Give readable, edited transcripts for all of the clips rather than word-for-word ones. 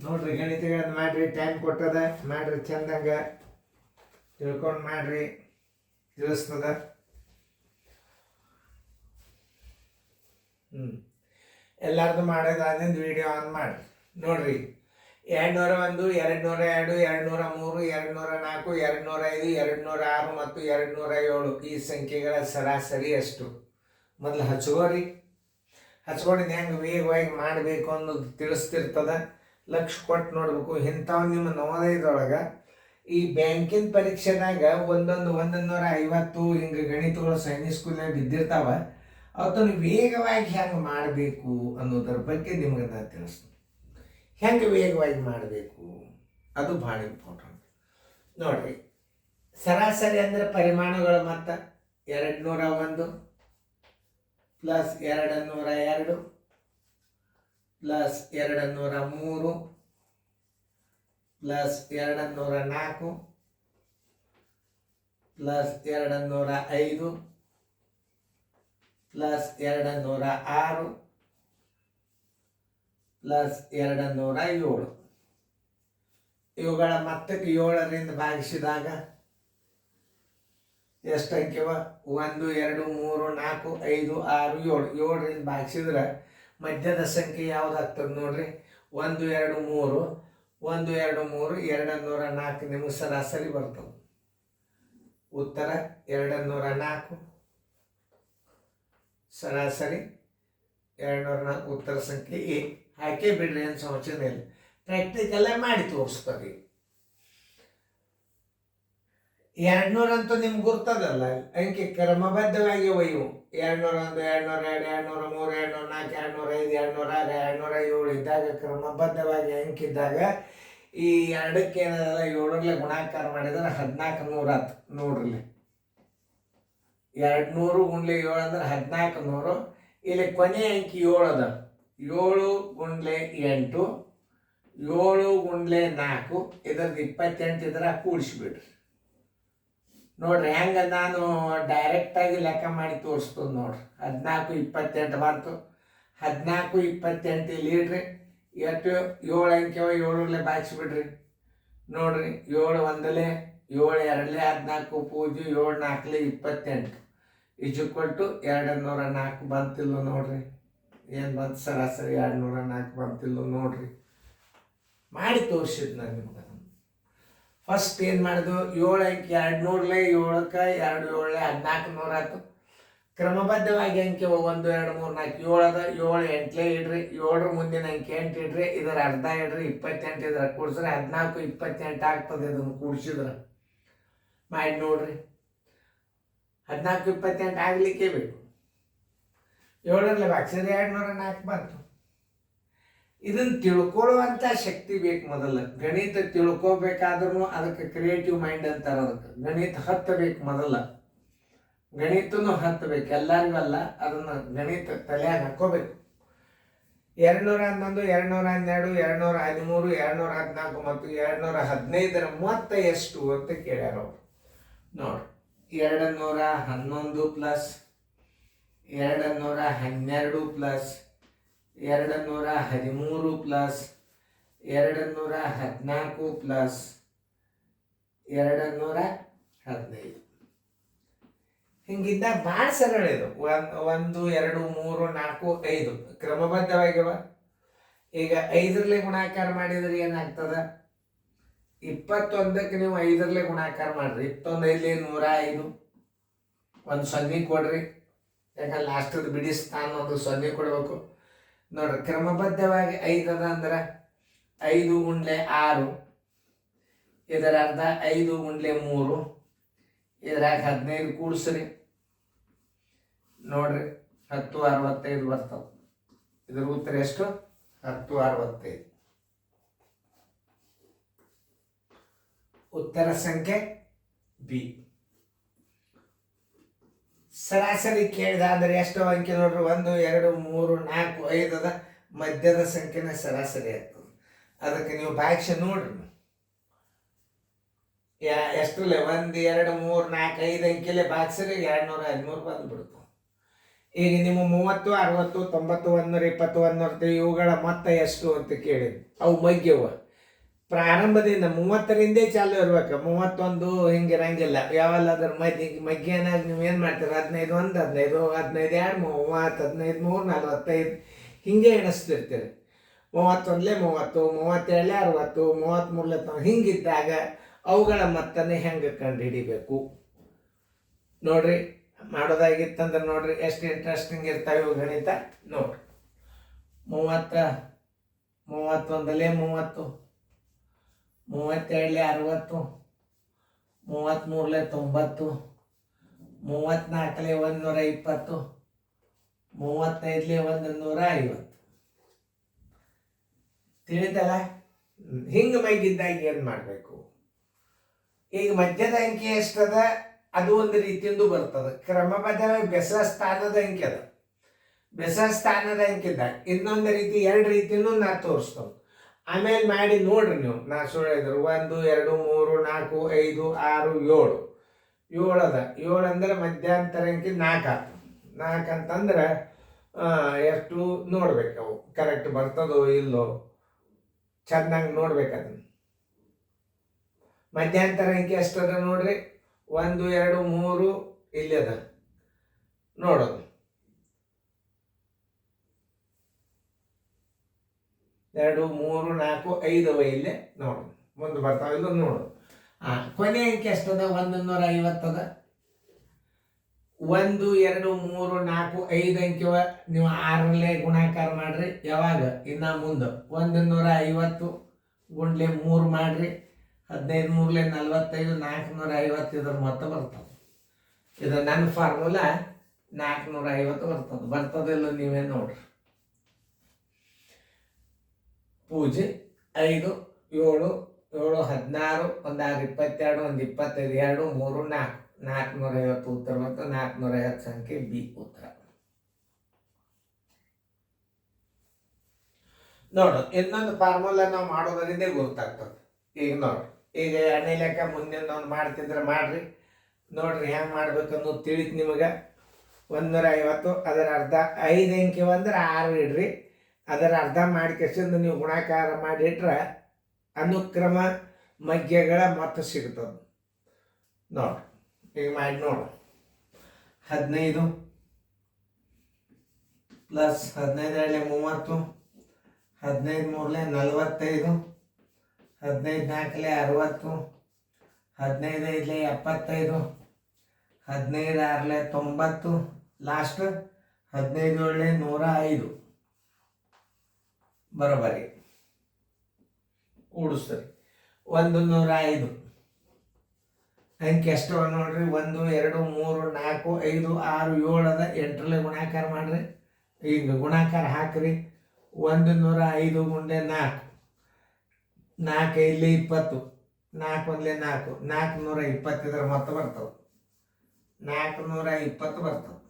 ನೋಡ್ರಿ ಗಣಿತಗಳನ್ನ ಮಾಡ್ರಿ, ಟೈಮ್ ಕೊಟ್ಟದ ಮಾಡ್ರಿ, ಚಂದಂಗ ತಿಳ್ಕೊಂಡು ಮಾಡ್ರಿ, ತಿಳಿಸ್ತದ. ಎಲ್ಲಾರ್ದು ಮಾಡೋದಾದಿಂದ ವಿಡಿಯೋ ಆನ್ ಮಾಡಿ ನೋಡ್ರಿ. 201, 202, 203, 204, 205, 206 ಮತ್ತು 207 ಈ ಸಂಖ್ಯೆಗಳ ಸರಾಸರಿ ಎಷ್ಟು? ಮೊದಲು ಹಚ್ಕೋರಿ. ಹಚ್ಕೊಂಡಿದ್ದು ಹೆಂಗೆ ವೇಗವಾಗಿ ಮಾಡಬೇಕು ಅನ್ನೋದು ತಿಳಿಸ್ತಿರ್ತದ. ಲಕ್ಷ ಕೊಟ್ಟು ನೋಡ್ಬೇಕು. ಇಂಥವು ನಿಮ್ಮ ನವೋದಯದೊಳಗೆ ಈ ಬ್ಯಾಂಕಿನ ಪರೀಕ್ಷೆದಾಗ 150 ಹಿಂಗೆ ಗಣಿತಗಳು ಸೈನಿಕ್ ಸ್ಕೂಲ್ನಾಗ ಬಿದ್ದಿರ್ತಾವ. ಅವತ್ತನ್ನು ವೇಗವಾಗಿ ಹೆಂಗೆ ಮಾಡಬೇಕು ಅನ್ನೋದ್ರ ಬಗ್ಗೆ ನಿಮ್ಗೆ ನಾನು ತಿಳಿಸ್ತೀನಿ. ಹೆಂಗೆ ವೇಗವಾಗಿ ಮಾಡಬೇಕು ಅದು ಭಾಳ ಇಂಪಾರ್ಟೆಂಟ್. ನೋಡಿರಿ, ಸರಾಸರಿ ಅಂದರೆ ಪರಿಮಾಣಗಳು ಮೊತ್ತ 201 plus 202 plus 203 plus 204 plus 205 plus 206 plus 207 ಇವುಗಳ ಮೊತ್ತಕ್ಕೆ 7ರಿಂದ ಭಾಗಿಸಿದಾಗ ಎಷ್ಟು ಅಂಕೆವ? 1 2 3 4 5 6 7. 7ರಿಂದ ಭಾಗಿಸಿದ್ರೆ ಮಧ್ಯದ ಸಂಖ್ಯೆ ಯಾವುದಾಗ್ತದೆ ನೋಡ್ರಿ? 1 2 3 1 2 3 204 ನಿಮಗೆ ಸರಾಸರಿ ಬರ್ತವೆ. ಉತ್ತರ 204 ಸರಾಸರಿ 204 ಉತ್ತರ ಸಂಖ್ಯೆ ಎ. ಹಾಕೇ ಬಿಡ್ರಿ, ಏನು ಸಮಸ್ಯೆ ಇಲ್ಲ. ಪ್ರಾಕ್ಟಿಕಲ್ಲೇ ಮಾಡಿ ತೋರಿಸ್ತಾರೆ. 200 ಅಂತೂ ನಿಮ್ಗೆ ಗುರ್ತದಲ್ಲ, ಅಂಕೆ ಕ್ರಮಬದ್ಧವಾಗಿ ಒಯ್ಯು. 201, 202, 203, 204, 205, 206, 207 ಇದ್ದಾಗ ಕ್ರಮಬದ್ಧವಾಗಿ ಅಂಕಿದ್ದಾಗ ಈ ಎರಡಕ್ಕೆ ಏನದಲ್ಲ 7ರಲ್ಲೇ ಗುಣಾಕಾರ ಮಾಡಿದ್ರೆ 1400 ಆಯ್ತು. ನೋಡ್ರಿ, 200 ಗುಂಡ್ಲೆ 7 ಅಂದ್ರೆ 1400. ಇಲ್ಲಿ ಕೊನೆ ಅಂಕಿ 7 ಅದ. 7 ಗುಂಡ್ಲೆ 8, 7 ಗುಂಡ್ಲೆ 4, ಇದ್ರದ್ದು 28 ಇದ್ರೆ ಕೂಡಿಸ್ಬಿಡ್ರಿ. ನೋಡ್ರಿ ಹೆಂಗೆ ನಾನು ಡೈರೆಕ್ಟಾಗಿ ಲೆಕ್ಕ ಮಾಡಿ ತೋರಿಸ್ತದೆ ನೋಡ್ರಿ. 14 28 ಬಂತು. 14 28 ಇಲ್ಲಿ ಇಡ್ರಿ. ಎಷ್ಟು? 7 ಅಂಕೆವ 7ರಲ್ಲೇ ಭಾಗಿಸ್ಬಿಡ್ರಿ. ನೋಡ್ರಿ, 7 1ಲೇ 7 2ಲೇ 14 ಪೂಜೆ 7 4ಲೇ 28 ಇಜುಕೊಟ್ಟು 204 ಬಂತಿಲ್ಲ ನೋಡ್ರಿ. ಏನು ಬಂತು? ಸರಾಸರಿ 204 ಬಂತಿಲ್ಲ ನೋಡ್ರಿ. ಮಾಡಿ ತೋರಿಸಿದ್ ನಾನು ನಿಮ್ಗೆ. ಫಸ್ಟ್ ಏನು ಮಾಡಿದ್ವು? 7 ಅಂಕೆ 200ಲೇ 7ಕ್ಕೆ 2 7ಲೇ 1400 ಆಯ್ತು. ಕ್ರಮಬದ್ಧವಾಗಿ ಅಂಕೆ 1 2 3 4 7 ಅದ. 7 8ಲೇ ಇಡ್ರಿ. 7ರ ಮುಂದಿನ ಅಂಕೆ 8 ಇಡ್ರಿ. ಇದರ ಅರ್ಧ ಇಡ್ರಿ. 28 ಇದ್ರ ಕೂಡಿಸ್ರೆ 14 28 ಆಗ್ತದೆ. ಇದನ್ನು ಕೂಡಿಸಿದ್ರೆ ಮಾಡಿ ನೋಡ್ರಿ. 14 28 ಆಗ್ಲಿಕ್ಕೆ ಬೇಕು. 7ರಲ್ಲೇ ಭಾಗಿಸಿದ್ರೆ 204 ಬಂತು. ಇದನ್ನು ತಿಳ್ಕೊಳ್ಳುವಂಥ ಶಕ್ತಿ ಬೇಕು. ಮೊದಲ ಗಣಿತ ತಿಳ್ಕೊಬೇಕಾದ್ರೂ ಅದಕ್ಕೆ ಕ್ರಿಯೇಟಿವ್ ಮೈಂಡ್ ಅಂತಾರೆ. ಅದಕ್ಕೆ ಗಣಿತ ಹತ್ತಬೇಕು. ಮೊದಲ ಗಣಿತನೂ ಹತ್ತಬೇಕು. ಎಲ್ಲರಿಗೂ ಅಲ್ಲ, ಅದನ್ನು ಗಣಿತ ತಲೆಯಾಗ ಹಾಕೋಬೇಕು. 211, 212, 213, 214 ಮತ್ತು 215ರ ಮೊತ್ತ ಎಷ್ಟು ಅಂತ ಕೇಳ್ಯಾರ ಅವರು. ನೋಡ್ರಿ, 211 ಪ್ಲಸ್ 212 ಪ್ಲಸ್ 213 ಪ್ಲಸ್ 214 ಪ್ಲಸ್ 215. ಹಿಂಗಿದ್ದಾಗ ಭಾಳ ಸರಳ ಇದು. 1 2 3 4 5 ಕ್ರಮಬದ್ಧವಾಗಿವ. ಈಗ 5ರಲ್ಲೇ ಗುಣಾಕಾರ ಮಾಡಿದ್ರೆ ಏನಾಗ್ತದ? 21ಕ್ಕೆ ನೀವು 5ರಲ್ಲೇ ಗುಣಾಕಾರ ಮಾಡ್ರಿ. 21 5 105. ಒಂದು 0 ಕೊಡ್ರಿ. ಯಾಕಂದ್ರೆ ಲಾಸ್ಟದ ಬಿಡಿ ಸ್ಥಾನ ಒಂದು 0 ಕೊಡಬೇಕು. ನೋಡ್ರಿ, ಕ್ರಮಬದ್ಧವಾಗಿ 5 ಅದ ಅಂದ್ರೆ 5 ಗುಂಡ್ಲೆ 6, ಇದರ ಅರ್ಧ 5 ಗುಂಡ್ಲೆ 3, ಇದ್ರಾಗ 15 ಕೂಡಿಸ್ರಿ. ನೋಡ್ರಿ, 1065 ಬರ್ತಾವೆ. ಇದ್ರ ಉತ್ತರ ಎಷ್ಟು? 1065. ಉತ್ತರ ಸಂಖ್ಯೆ ಬಿ. ಸರಾಸರಿ ಕೇಳಿದ ಅಂದ್ರೆ ಎಷ್ಟು ಅಂಕೆ ನೋಡ್ರಿ? 1 2 3 4 5 ಅದ. ಮಧ್ಯದ ಸಂಖ್ಯೆನ ಸರಾಸರಿ ಆಗ್ತದೆ. ಅದಕ್ಕೆ ನೀವು ಭಾಗಿಸಿ ನೋಡ್ರಿ. ಎಷ್ಟರಲ್ಲೇ 1 2 3 4 5 ಅಂಕೆಲೆ ಭಾಗಿಸಿದ್ರೆ 213 ಬಂದ್ಬಿಡ್ತು. ಈಗ ನಿಮ್ಮ 30, 60, 90, 120, 120 ಇವುಗಳ ಮೊತ್ತ ಎಷ್ಟು ಅಂತ ಕೇಳಿದ್ವಿ. ಅವು ಮಗ್ಯವ ಪ್ರಾರಂಭದಿಂದ 30ರಿಂದೇ ಚಾಲು ಇರ್ಬೇಕು. 31 ಹಿಂಗಿರಂಗಿಲ್ಲ. ಯಾವಲ್ಲ ಅದ್ರ ಮಗ್ಗಿನಾಗ ನೀವು ಏನು ಮಾಡ್ತೀರಿ, 15 1, 15, 15 2, 30, 15 3, 45 ಹಿಂಗೆ ಎಣಿಸ್ತಿರ್ತೀರಿ. 31 30, 37 60, 33 ಹಿಂಗಿದ್ದಾಗ ಅವುಗಳ ಮೊತ್ತನೇ ಹೆಂಗೆ ಕಂಡುಹಿಡಿಬೇಕು ನೋಡ್ರಿ. ಮಾಡೋದಾಗಿತ್ತಂದ್ರೆ ನೋಡ್ರಿ ಎಷ್ಟು ಇಂಟ್ರೆಸ್ಟಿಂಗ್ ಇರ್ತಾವೆ ಇವು ಗಣಿತ ನೋಡ್ರಿ. 30, 31 30, 32 60, 33 90, 34 120, 35 150. ತಿಳಿತಲ್ಲ? ಹಿಂಗೆ ಮೈಗಿದ್ದಾಗ ಏನು ಮಾಡಬೇಕು? ಈಗ ಮಧ್ಯದ ಅಂಕಿ ಎಷ್ಟದ ಅದು ಒಂದು ರೀತಿಯಿಂದ ಬರ್ತದೆ. ಕ್ರಮಬದ್ಧವಾಗಿ ಬೆಸ ಸ್ಥಾನದ ಅಂಕಿ ಅದ. ಬೆಸ ಸ್ಥಾನದ ಅಂಕಿದ್ದ ಇನ್ನೊಂದು ರೀತಿ, ಎರಡು ರೀತಿನೂ ನಾ ತೋರಿಸ್ತೇನೆ. ಆಮೇಲೆ ಮಾಡಿ ನೋಡ್ರಿ ನೀವು. ನಾ ಸುಳ್ಳು ಹೇಳಿದ್ರು 1 2 3 4 5 6 7 7 ಅದ. 7 ಅಂದ್ರೆ ಮಧ್ಯಂತರ ಅಂಕಿ 4 ಆತ. 4 ಅಂತಂದ್ರೆ ಎಷ್ಟು ನೋಡ್ಬೇಕು, ಅವು ಕರೆಕ್ಟ್ ಬರ್ತದೋ ಇಲ್ಲೋ ಚೆನ್ನಾಗಿ ನೋಡ್ಬೇಕದನ್ನು. ಮಧ್ಯಂತರ ಅಂಕಿ ಎಷ್ಟದ ನೋಡ್ರಿ. 1 2 3 ಇಲ್ಲಿ ಅದ ನೋಡೋದು. 2 3 4 5 ಇಲ್ಲೇ ನೋಡೋದು. ಮುಂದೆ ಬರ್ತಾವ ಇಲ್ಲ ನೋಡೋದು. ಕೊನೆ ಅಂಕಿ ಎಷ್ಟದ? 150 ಅದ. 1 2 3 4 5 ಅಂಕಿವ ನೀವು 6ರಲ್ಲೇ ಗುಣಾಕಾರ ಮಾಡ್ರಿ. ಯಾವಾಗ? ಇನ್ನ ಮುಂದೆ 150 ಗುಂಡ್ಲೆ 3 ಮಾಡ್ರಿ. 15 3 45, 450 ಇದ್ರ ಮೊತ್ತ ಬರ್ತದೆ. ಇದು ನನ್ನ ಫಾರ್ಮುಲಾ 450 ಬರ್ತದಿಲ್ಲ ನೀವೇ ನೋಡ್ರಿ. ಪೂಜೆ 5 7 7 16 1 6 22 1 25 2 3 4 450 ಉತ್ತರ ಮತ್ತು 450 ಸಂಖ್ಯೆ ಬಿ ಉತ್ತರ. ನೋಡು, ಇನ್ನೊಂದು ಫಾರ್ಮುಲಾ ನಾವು ಮಾಡೋದ್ರಿಂದ ಗೊತ್ತಾಗ್ತದೆ. ಈಗ ನೋಡ್ರಿ, ಈಗ ಎರಡನೇ ಲೆಕ್ಕ ಮುಂದಿನ ಒಂದು ಮಾಡ್ತಿದ್ರೆ ಮಾಡ್ರಿ. ನೋಡ್ರಿ ಹೆಂಗೆ ಮಾಡ್ಬೇಕು ಅನ್ನೋದು ತಿಳಿತು ನಿಮಗೆ. 150 ಅದರ ಅರ್ಧ 5 ಅಂಕಿ ಅಂದ್ರೆ 6 ಇಡ್ರಿ. ಅದರ ಅರ್ಧ ಮಾಡಿಕೆಸಿಂದ ನೀವು ಗುಣಾಕಾರ ಮಾಡಿಟ್ರೆ ಅನುಕ್ರಮ ಮಗ್ಯಗಳ ಮೊತ್ತ ಸಿಗ್ತದೆ. ನೋಡ್ರಿ ಈಗ ಮಾಡಿ ನೋಡು. 15 ಪ್ಲಸ್ 15 2 30, 15 3 45, 15 4 60, 15 5 75, 15 6 90, ಲಾಸ್ಟ್ 15 7 105 ಬರೋಬರಿ ಕೂಡಿಸ್ರಿ. 105 ಅಂಕಿ ಎಷ್ಟವ ನೋಡ್ರಿ. 1 2 3 4 5 6 7 ಅದ. 8ರಲ್ಲೇ ಗುಣಾಕಾರ ಮಾಡ್ರಿ. ಈಗ ಗುಣಾಕಾರ ಹಾಕ್ರಿ. 105 ಗುಂಡೆ 4, 4 5 20, 4 1 4, 420 ಇದರ ಮೊತ್ತ ಬರ್ತವೆ. 420 ಬರ್ತವೆ.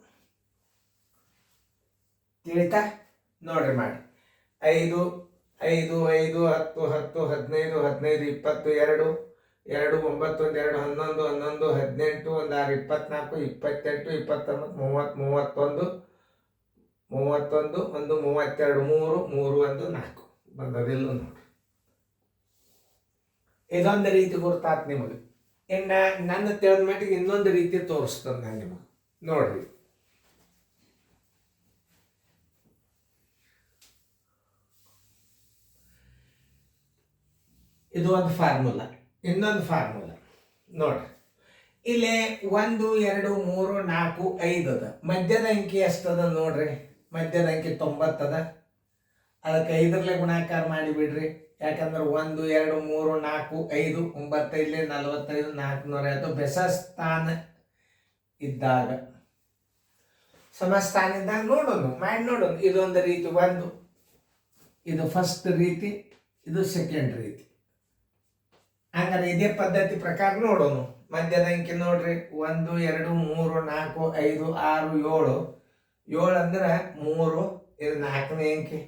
ತಿಳಿತಾ? ನೋಡ್ರಿ ಮಾಡಿ. 5 5 5 10 10 15 15 22 2 9 1 2 11 11 18 1 6 24 28 29 30 31 31 1 32 3 3 1 4 ಬಂದದಿಲ್ಲ ನೋಡ್ರಿ. ಇದೊಂದು ರೀತಿ ಗುರ್ತಾತ್ ನಿಮಗೆ. ಇನ್ನು ನನ್ನ ತಿಳಿದ ಮಟ್ಟಿಗೆ ಇನ್ನೊಂದು ರೀತಿ ತೋರಿಸ್ತೇನೆ ನಾನು ನಿಮಗೆ. ನೋಡ್ರಿ, ಇದು ಒಂದು ಫಾರ್ಮುಲಾ. ಇನ್ನೊಂದು ಫಾರ್ಮುಲಾ ನೋಡ್ರಿ. ಇಲ್ಲಿ 1 2 3 4 5 ಅದ. ಮಧ್ಯದ ಅಂಕಿ ಎಷ್ಟದ ನೋಡ್ರಿ. ಮಧ್ಯದ ಅಂಕಿ 90 ಅದ. ಅದಕ್ಕೆ 5ರಲ್ಲೇ ಗುಣಾಕಾರ ಮಾಡಿಬಿಡ್ರಿ. ಯಾಕಂದ್ರೆ 1 2 3 4 5 9 45 450 ಬೆಸ ಸ್ಥಾನ ಇದ್ದಾಗ, ಸಮಸ್ಥಾನ ಇದ್ದಾಗ ನೋಡೋಣ, ಮಾಡಿ ನೋಡೋಣ. ಇದೊಂದು ರೀತಿ. ಇದು ಫಸ್ಟ್ ರೀತಿ, ಇದು ಸೆಕೆಂಡ್ ರೀತಿ. ಹಂಗಾರೆ ಇದೇ ಪದ್ಧತಿ ಪ್ರಕಾರ ನೋಡೋಣ. ಮಧ್ಯದ ಅಂಕಿ ನೋಡ್ರಿ. 1 2 3 4 5 6 7 7 ಅಂದ್ರೆ 3. ಇದು 4ನೇ ಅಂಕಿ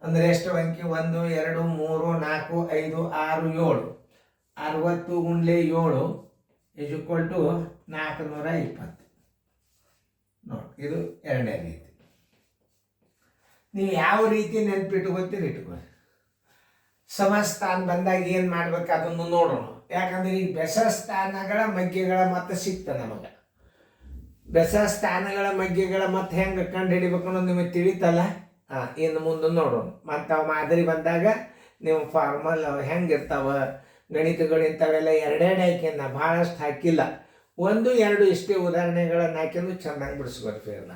ಅಂದ್ರೆ ಎಷ್ಟು ಅಂಕಿ? 1 2 3 4 5 6 7 60 ಗುಂಡ್ಲೆ 7 = 420 ನೋಡಿ. ಇದು ಎರಡನೇ ರೀತಿ. ನೀವು ಯಾವ ರೀತಿ ನೆನಪಿಟ್ಕೋತೀರಿ ಇಟ್ಕೊಳ್ಳಿ. ಸಮಸ್ಥಾನ ಬಂದಾಗ ಏನು ಮಾಡ್ಬೇಕು ಅದನ್ನು ನೋಡೋಣ. ಯಾಕಂದ್ರೆ ಈ ಬೆಸ ಸ್ಥಾನಗಳ ಮಗ್ಗೆಗಳ ಮತ್ತೆ ಸಿಗ್ತದೆ ನಮಗೆ. ಬೆಸ ಸ್ಥಾನಗಳ ಮಗ್ಗೆಗಳ ಮತ್ತೆ ಹೆಂಗೆ ಕಂಡು ಹಿಡಿಬೇಕು ಅನ್ನೋದು ನಿಮಗೆ ತಿಳಿತಲ್ಲ. ಇನ್ನು ಮುಂದೆ ನೋಡೋಣ. ಮತ್ತು ಅವು ಮಾದರಿ ಬಂದಾಗ ನೀವು ಫಾರ್ಮಲ್ ಹೆಂಗಿರ್ತಾವ ಗಣಿತಗಳು ಇಂಥವೆಲ್ಲ ಎರಡೆರಡು ಹಾಕ್ಯನ ಭಾಳಷ್ಟು ಹಾಕಿಲ್ಲ, 1-2 ಇಷ್ಟೇ ಉದಾಹರಣೆಗಳನ್ನು ಹಾಕಿದ್ರು ಚೆನ್ನಾಗಿ ಬಿಡಿಸ್ಕೊಳ್ತೀರಲ್ಲ.